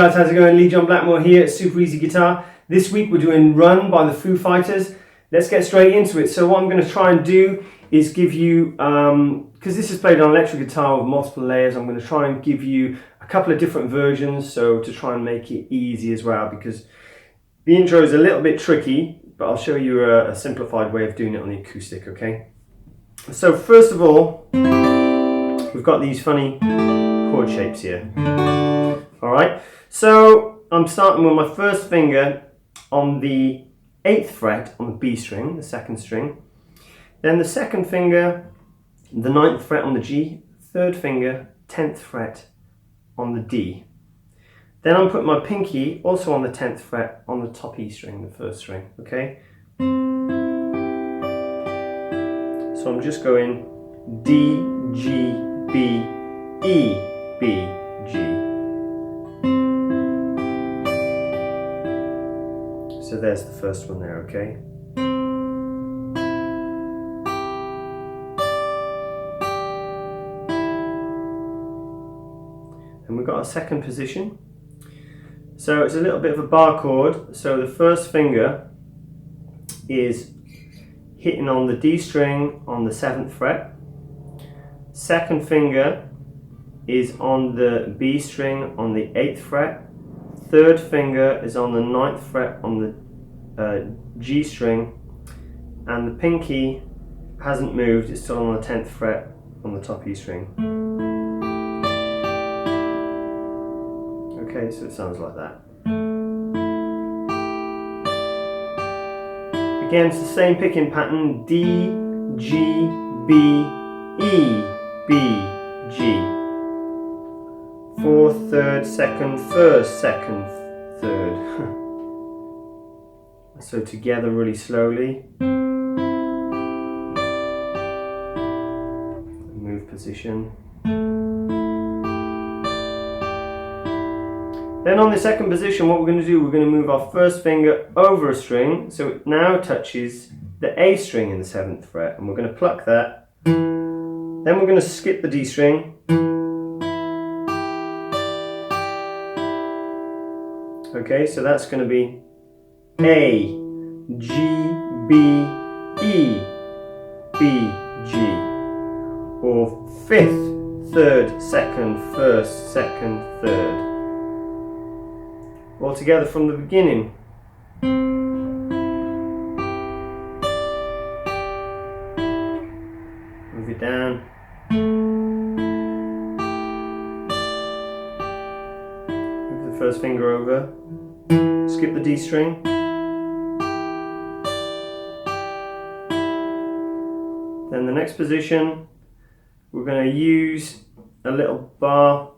guys, how's it going? Lee John Blackmore here at Super Easy Guitar. This week we're doing Run by the Foo Fighters. Let's get straight into it. So what I'm going to try and do is give you, because this is played on electric guitar with multiple layers, I'm going to try and give you a couple of different versions, so to try and make it easy as well, because the intro is a little bit tricky, but I'll show you a simplified way of doing it on the acoustic, okay? So first of all, we've got these funny chord shapes here. Alright, so I'm starting with my first finger on the 8th fret on the B string, the 2nd string. Then the 2nd finger, the 9th fret on the G, 3rd finger, 10th fret on the D. Then I'm putting my pinky also on the 10th fret on the top E string, the 1st string, okay? So I'm just going D, G, B, E, B, G. So there's the first one there, okay? And we've got a second position. So it's a little bit of a bar chord. So the first finger is hitting on the D string on the 7th fret. Second finger is on the B string on the 8th fret. Third finger is on the 9th fret on the G string, and the pinky hasn't moved, it's still on the 10th fret on the top E string. Okay, so it sounds like that. Again, it's the same picking pattern, D, G, B, E, B, G. 4th, 3rd, 2nd, 1st, 2nd, 3rd. So together really slowly. Move position. Then on the second position, what we're going to do, we're going to move our first finger over a string, so it now touches the A string in the 7th fret, and we're going to pluck that. Then we're going to skip the D string. Okay, so that's going to be A, G, B, E, B, G. Or 5th, 3rd, 2nd, 1st, 2nd, 3rd. All together from the beginning. Move it down. Move the first finger over. Skip the D string. Then the next position, we're going to use a little bar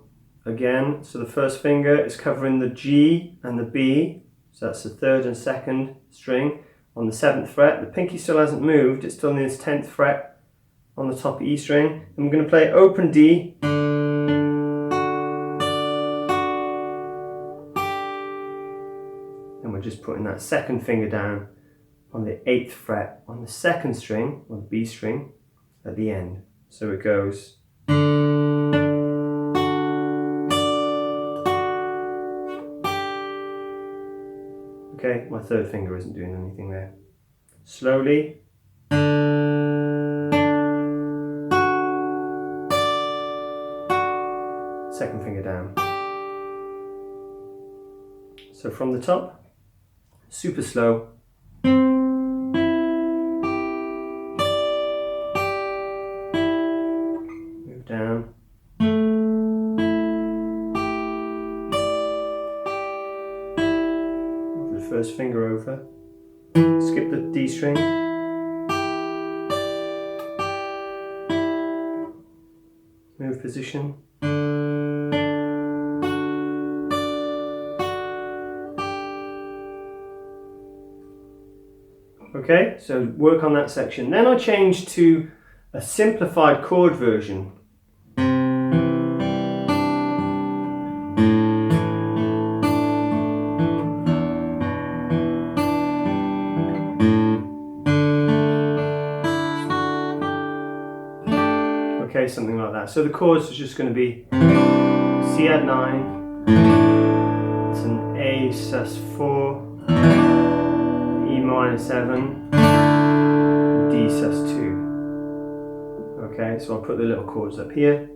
again. So the first finger is covering the G and the B. So that's the 3rd and 2nd string on the 7th fret. The pinky still hasn't moved, it's still in its 10th fret on the top E string. And we're going to play open D. And we're just putting that 2nd finger down on the 8th fret on the 2nd string, or the B string, at the end. So it goes. Okay, my 3rd finger isn't doing anything there. Slowly. 2nd finger down. So from the top, super slow. Move down. Move the first finger over. Skip the D string. Move position. Okay, so work on that section. Then I changed to a simplified chord version. Okay, something like that. So the chords are just going to be C add 9, sus4, E minor 7, D sus2. Okay, so I'll put the little chords up here.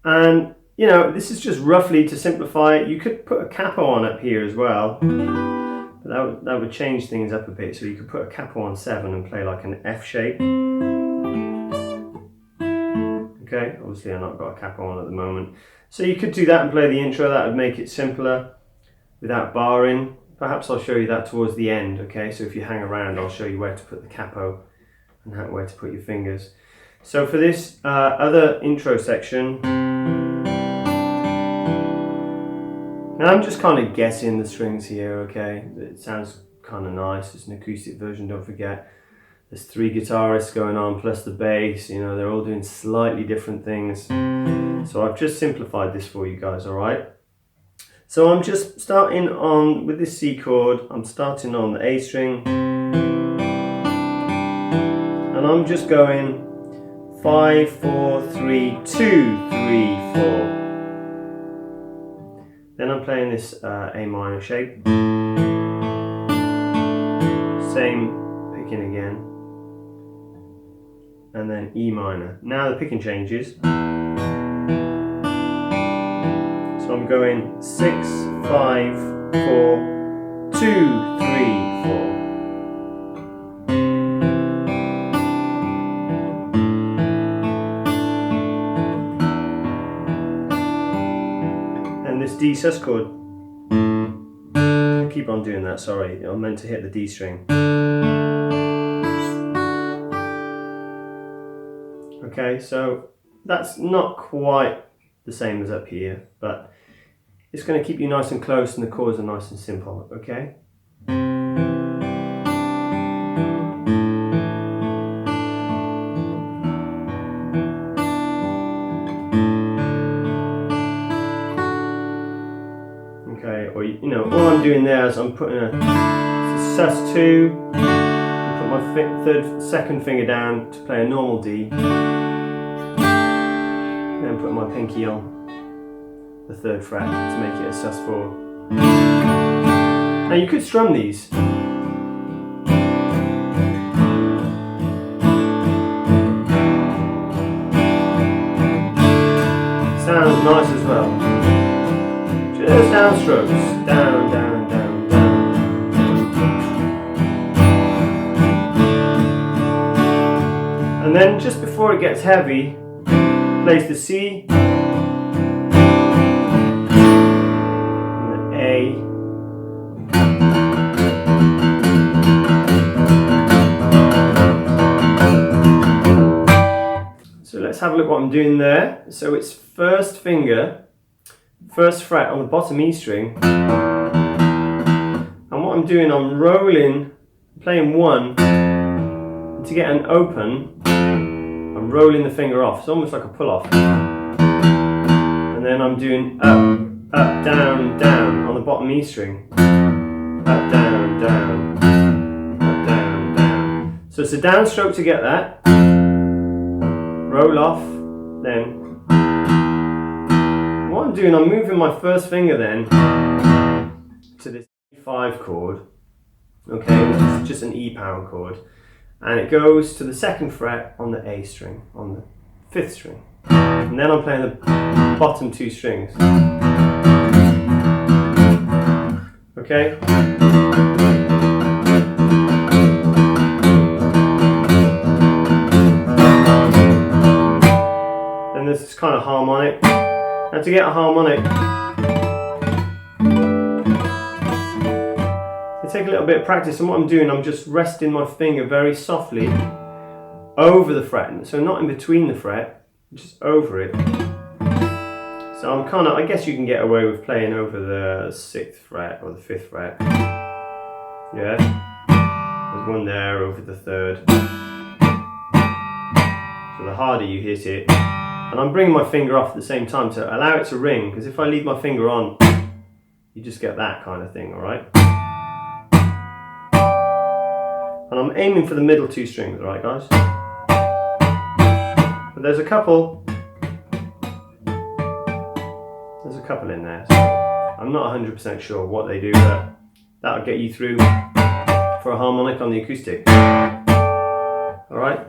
And you know, this is just roughly to simplify it. You could put a capo on up here as well, but that would change things up a bit. So you could put a capo on 7 and play like an F shape. Okay, obviously I've not got a capo on at the moment. So you could do that and play the intro. That would make it simpler without barring. Perhaps I'll show you that towards the end. Okay, so if you hang around, I'll show you where to put the capo and where to put your fingers. So for this other intro section, now I'm just kind of guessing the strings here, okay? It sounds kind of nice. It's an acoustic version, don't forget. There's 3 guitarists going on plus the bass, you know, they're all doing slightly different things. So I've just simplified this for you guys, all right? So I'm just starting on, with this C chord, I'm starting on the A string. And I'm just going 5, 4, 3, 2, 3, 4. Then I'm playing this A minor shape. Same picking again. And then E minor. Now the picking changes. So I'm going 6, 5, 4, 2, 3, 4. This D sus chord. I keep on doing that, sorry, I meant to hit the D string. Okay, so that's not quite the same as up here, but it's going to keep you nice and close and the chords are nice and simple, okay? Or you know, all I'm doing there is I'm putting a sus2, put my second finger down to play a normal D, then put my pinky on the 3rd fret to make it a sus4. Now you could strum these. Sounds nice as well. Just down strokes, down, down, down, down. And then just before it gets heavy, plays the C and the A. So let's have a look what I'm doing there. So it's 1st finger, 1st fret on the bottom E string, and what I'm doing, I'm rolling, playing 1, and to get an open, I'm rolling the finger off. It's almost like a pull off, and then I'm doing up, up, down, down on the bottom E string, up, down, down, up, down, down. So it's a downstroke to get that, roll off, then what I'm doing, I'm moving my 1st finger then to this E5 chord, okay, which is just an E power chord, and it goes to the 2nd fret on the A string, on the 5th string, and then I'm playing the bottom 2 strings, okay. Then there's this kind of harmonic. Now to get a harmonic, it takes a little bit of practice, and what I'm doing, I'm just resting my finger very softly over the fret, so not in between the fret, just over it. So I'm kind of, I guess you can get away with playing over the 6th fret or the 5th fret. Yeah, there's one there over the 3rd. So the harder you hit it, and I'm bringing my finger off at the same time to allow it to ring, because if I leave my finger on, you just get that kind of thing, alright? And I'm aiming for the middle 2 strings, alright guys? But there's a couple in there, so I'm not 100% sure what they do, but that'll get you through for a harmonic on the acoustic. Alright?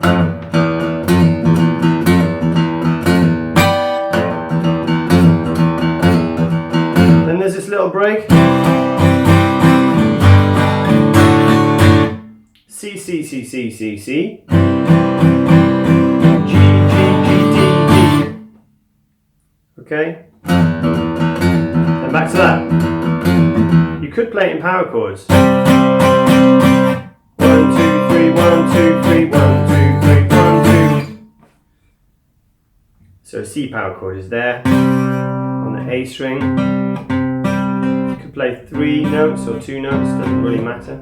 Then there's this little break. C, C, C, C, C, C. G, G, G, D, D. Okay? Then back to that. You could play it in power chords. 1, 2, 3, 1, 2, 3, 1, 2, 3, 1, 2. So C power chord is there on the A string. You could play 3 notes or 2 notes, doesn't really matter.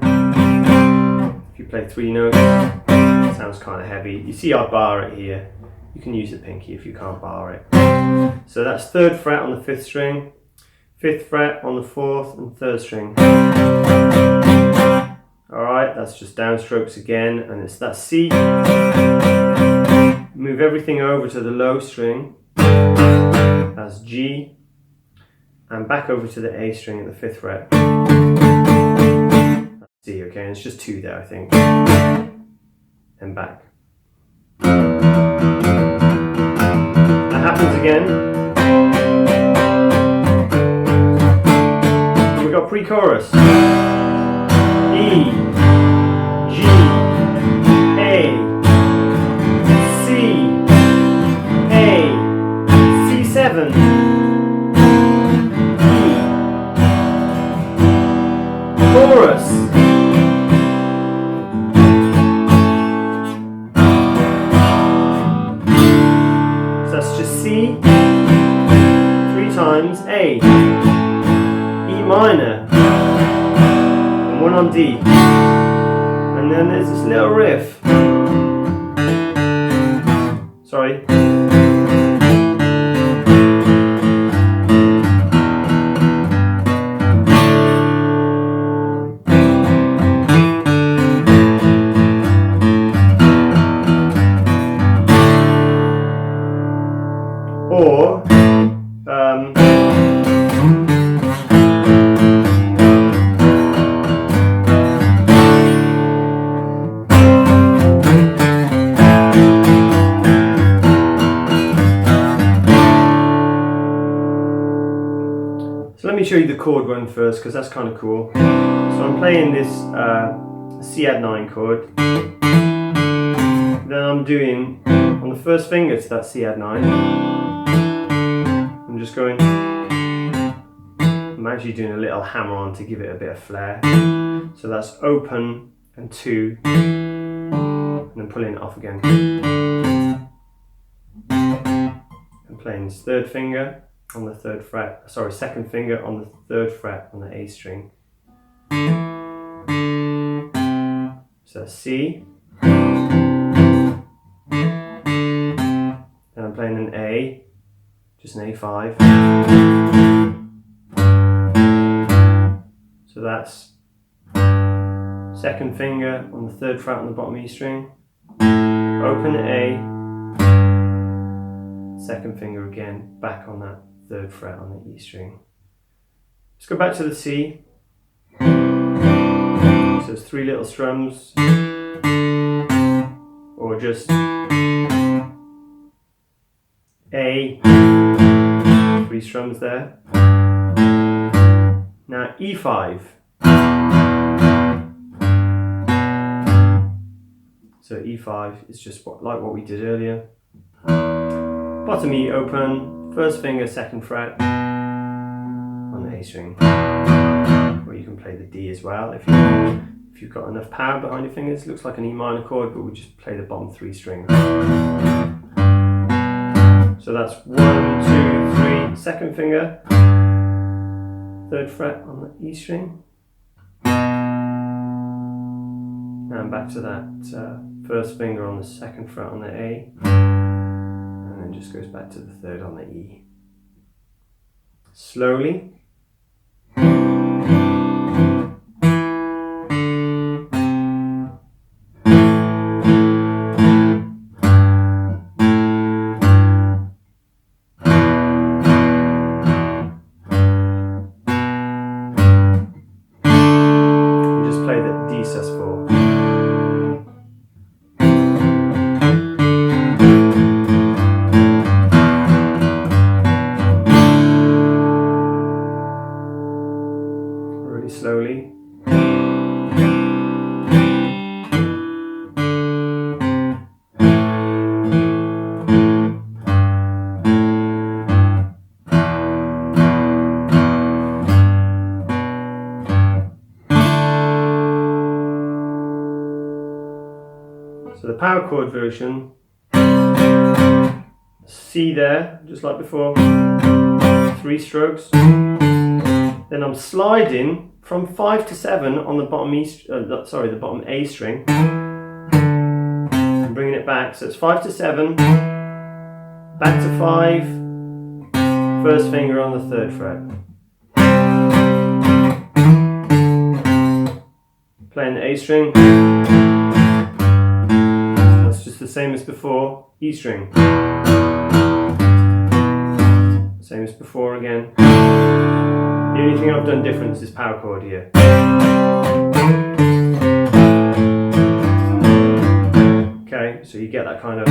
If you play 3 notes, it sounds kind of heavy. You see I bar it here. You can use the pinky if you can't bar it. So that's 3rd fret on the 5th string, 5th fret on the 4th and 3rd string. Alright, that's just downstrokes again, and it's that C. Move everything over to the low string, that's G, and back over to the A string at the 5th fret. That's C, okay, and it's just 2 there I think. And back. That happens again. We've got pre-chorus. E, G, A, C, A, C7, E, chorus. So that's just C, 3 times, A, E minor, 1 on D, and then there's this little riff. Sorry. Or so let me show you the chord run first, because that's kind of cool. So I'm playing this C add 9 chord. Then I'm doing on the 1st finger to that C add 9. I'm just going. I'm actually doing a little hammer on to give it a bit of flair. So that's open and 2, and then pulling it off again. And playing this 3rd finger on the 3rd fret, sorry, 2nd finger on the 3rd fret on the A string. So that's C. Then I'm playing an A, just an A5. So that's 2nd finger on the 3rd fret on the bottom E string, open A, 2nd finger again, back on that 3rd fret on the E string. Let's go back to the C. So it's 3 little strums, or just A, 3 strums there. Now E5. So E5 is just like what we did earlier. Bottom E open, 1st finger, 2nd fret on the A string. Or you can play the D as well if you've got enough power behind your fingers. It looks like an E minor chord, but we just play the bottom 3 strings. So that's 1, 2, 3, 2nd finger, 3rd fret on the E string. And back to that 1st finger on the 2nd fret on the A. And then just goes back to the 3rd on the E. Slowly. power chord version, C there, just like before, 3 strokes. Then I'm sliding from 5 to 7 on the bottom the bottom A string, and bringing it back. So it's 5 to 7, back to 5, first finger on the 3rd fret. Playing the A string. That's just the same as before. E string. Same as before again. The only thing I've done different is this power chord here. Okay, so you get that kind of.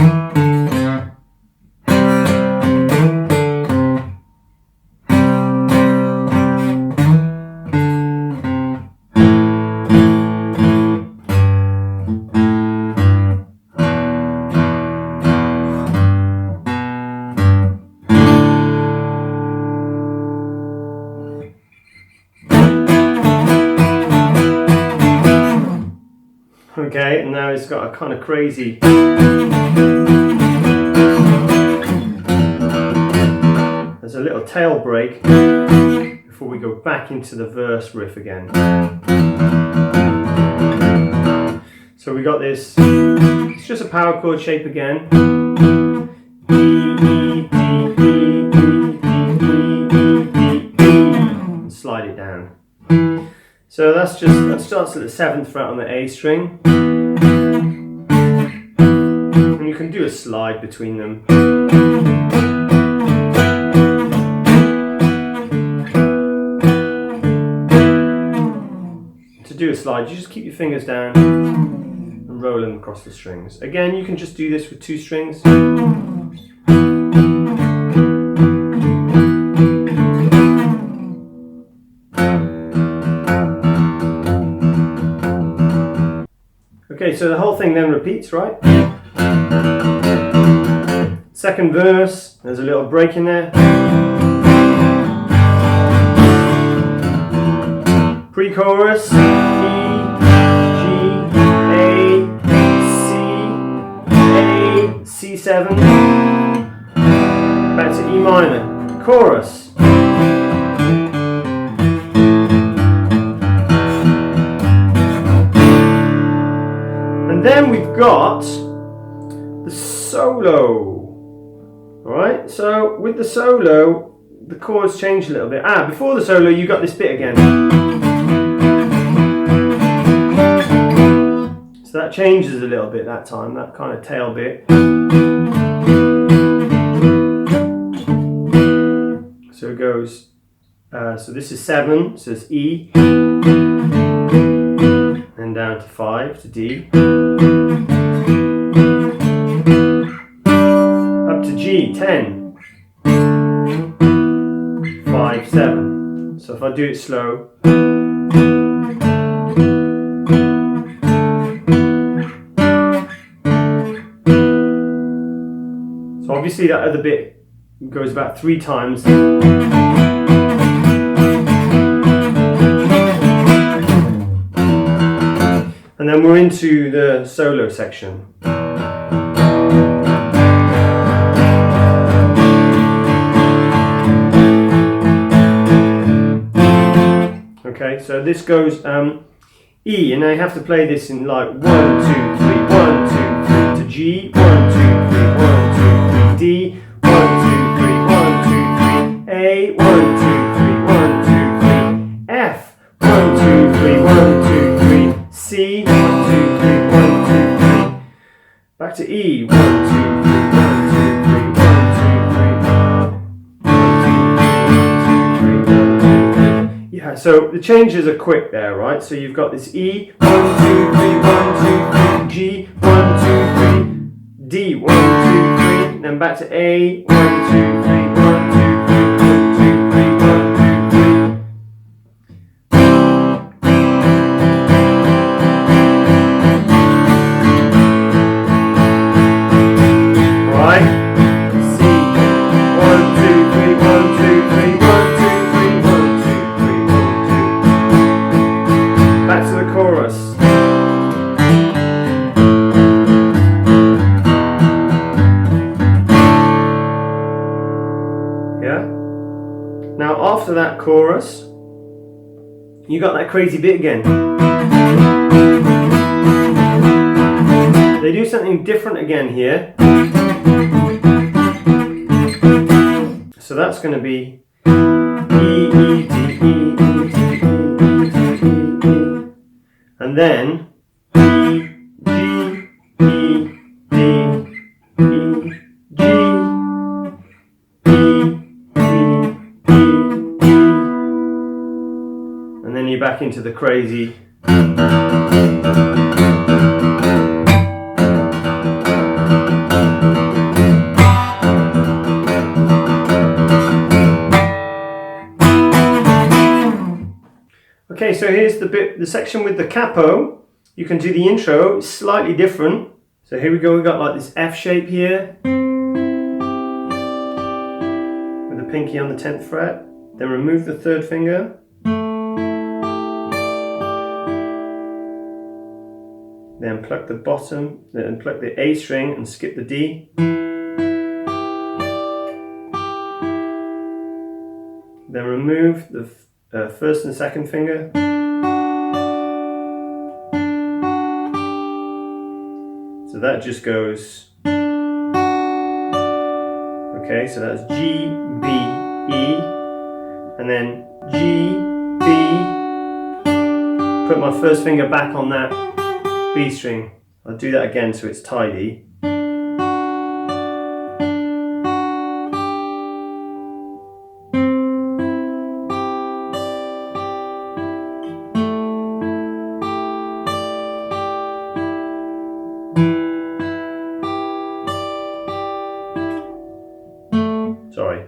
Okay, and now it's got a kind of crazy. There's a little tail break before we go back into the verse riff again. So we got this, it's just a power chord shape again. E, E, D, E, E, D, E, E, and slide it down. So that starts at the 7th fret on the A string. And you can do a slide between them. To do a slide, you just keep your fingers down and roll them across the strings. Again, you can just do this with 2 strings. Okay, so the whole thing then repeats, right? Second verse, there's a little break in there. Pre-chorus, E, G, A, C, C7, back to E minor. Chorus. And then we've got the solo. Alright, so with the solo, the chords change a little bit. Before the solo, you got this bit again. So that changes a little bit that time, that kind of tail bit. So it goes, so this is 7, so it's E. And down to 5 to D, up to G, 10, 5, 7. So if I do it slow, so obviously that other bit goes about 3 times. And then we're into the solo section. Okay, so this goes E, and I have to play this in like 1, 2, 3, 1, 2, 3 to G, 1, 2, 3, 1, 2, 3, D, 1, 2, 3, 1, 2, 3, A, 1, 2, 3, 1, 2, 3, F, 1, 2, 3, 1, 2, 3, C, 1, 2, 3, 1, 2, 3, back to E, 1, 2, 3, 1, 2, 3, 1, 2, 3, 1, 2, 3, 1, 2, 3. Yeah, so the changes are quick there, right? So you've got this E, 1, 2, 3, 1, 2, 3, G, 1, 2, 3, D, 1, 2, 3, then back to A, 1, 2, 3, 1, 2, 3, 1, 2, 3, 1, 2, 3. after that chorus, you got that crazy bit again. They do something different again here. So that's going to be E, E, D, E, E, D, E, E, D, E, E, and then E, G, E, D, E, G, E, E, E, E, and then you're back into the crazy. Okay, so here's the section with the capo. You can do the intro, it's slightly different. So here we go, we got like this F shape here with the pinky on the 10th fret. Then remove the 3rd finger. Then pluck the bottom, then pluck the A string and skip the D. Then remove the 1st and 2nd finger. So that just goes. Okay, so that's G, B, E, and then G, B. Put my 1st finger back on that B string. I'll do that again so it's tidy. Sorry.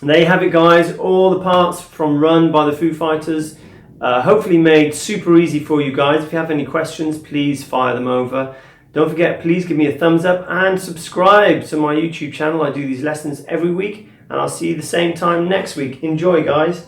And there you have it, guys, all the parts from Run by the Foo Fighters. Hopefully made super easy for you guys. If you have any questions, please fire them over. Don't forget, please give me a thumbs up and subscribe to my YouTube channel. I do these lessons every week, and I'll see you the same time next week. Enjoy, guys.